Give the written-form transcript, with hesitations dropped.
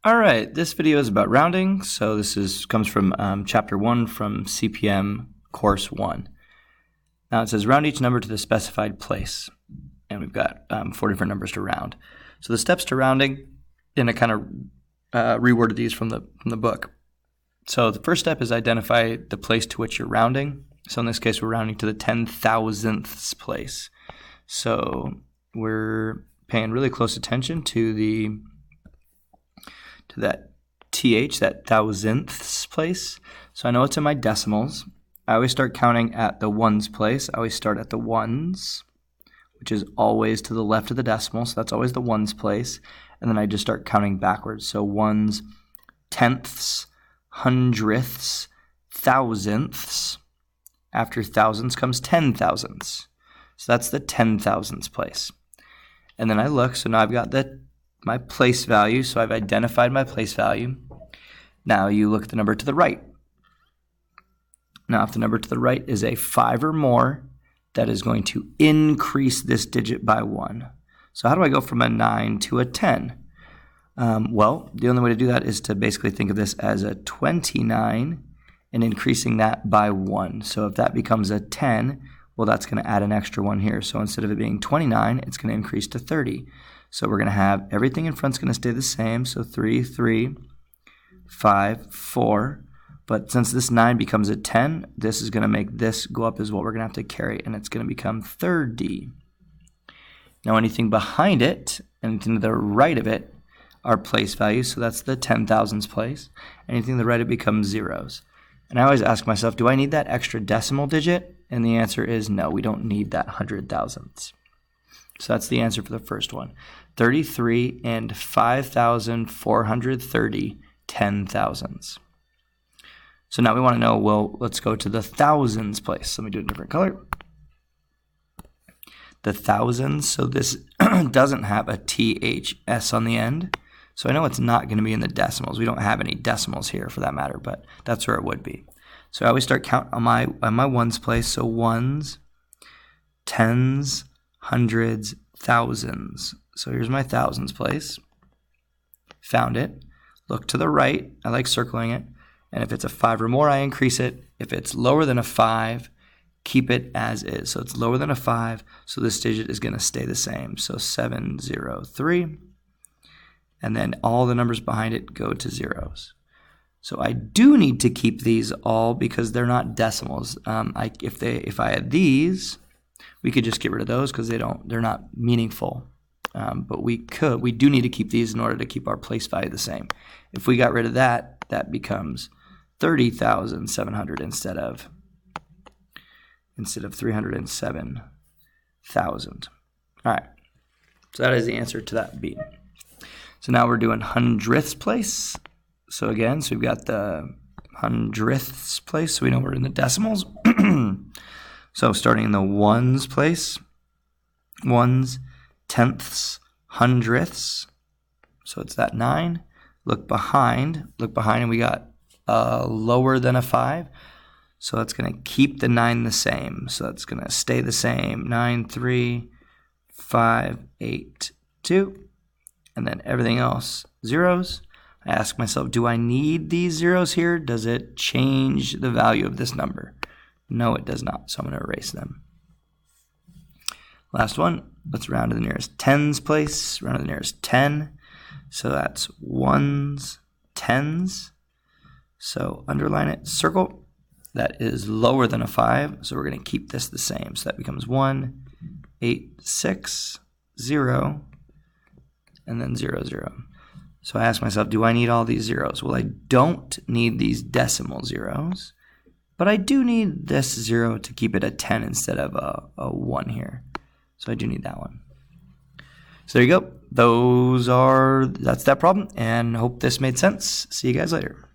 All right, this video is about rounding. So this comes from chapter 1 from CPM course 1. Now it says round each number to the specified place. And we've got 4 different numbers to round. So the steps to rounding, and I kind of reworded these from the book. So the first step is identify the place to which you're rounding. So in this case, we're rounding to the 10,000ths place. So we're paying really close attention to that th, that thousandths place. So I know it's in my decimals. I always start counting at the ones place. I always start at the ones, which is always to the left of the decimal. So that's always the ones place. And then I just start counting backwards. So ones, tenths, hundredths, thousandths. After thousands comes 10,000ths. So that's the 10,000ths place. And then I look, so now I've got my place value, so I've identified my place value. Now you look at the number to the right. Now if the number to the right is a 5 or more, that is going to increase this digit by 1. So how do I go from a 9 to a 10? Well, the only way to do that is to basically think of this as a 29 and increasing that by 1. So if that becomes a 10, well, that's going to add an extra 1 here. So instead of it being 29, it's going to increase to 30. So we're going to have everything in front's going to stay the same. So 3, 3, 5, 4. But since this 9 becomes a 10, this is going to make this go up as well. We're going to have to carry it, and it's going to become 30. Now anything behind it, anything to the right of it, are place values. So that's the 10,000ths place. Anything to the right, it becomes zeros. And I always ask myself, do I need that extra decimal digit? And the answer is no, we don't need that 100,000ths. So that's the answer for the first one. 33 and 5,430 10,000ths. So now we want to know, well, let's go to the thousands place. Let me do a different color. The thousands, so this doesn't have a THS on the end. So I know it's not going to be in the decimals. We don't have any decimals here for that matter, but that's where it would be. So I always start count on my ones place. So ones, tens, hundreds, thousands. So here's my thousands place. Found it. Look to the right. I like circling it. And if it's a 5 or more, I increase it. If it's lower than a 5, keep it as is. So it's lower than a 5, so this digit is going to stay the same. So 703. And then all the numbers behind it go to zeros. So I do need to keep these all because they're not decimals. If I had these, we could just get rid of those because they're not meaningful. But we do need to keep these in order to keep our place value the same. If we got rid of that, that becomes 30,700 instead of 307,000. All right. So that is the answer to that B. So now we're doing hundredths place. So again, so we've got the hundredths place, so we know we're in the decimals. So starting in the ones place, ones, tenths, hundredths. So it's that 9. Look behind, and we got lower than a 5. So it's going to keep the 9 the same. So it's going to stay the same. 9, 3, 5, 8, 2. And then everything else, zeros. I ask myself, do I need these zeros here? Does it change the value of this number? No, it does not. So I'm going to erase them. Last one, let's round to the nearest tens place. Round to the nearest 10. So that's ones, tens. So underline it, circle. That is lower than a 5. So we're going to keep this the same. So that becomes 1, 8, 6, 0. And then 0, 0. So I ask myself, do I need all these zeros? Well, I don't need these decimal zeros, but I do need this 0 to keep it a 10 instead of a 1 here. So I do need that one. So there you go. That's that problem, and hope this made sense. See you guys later.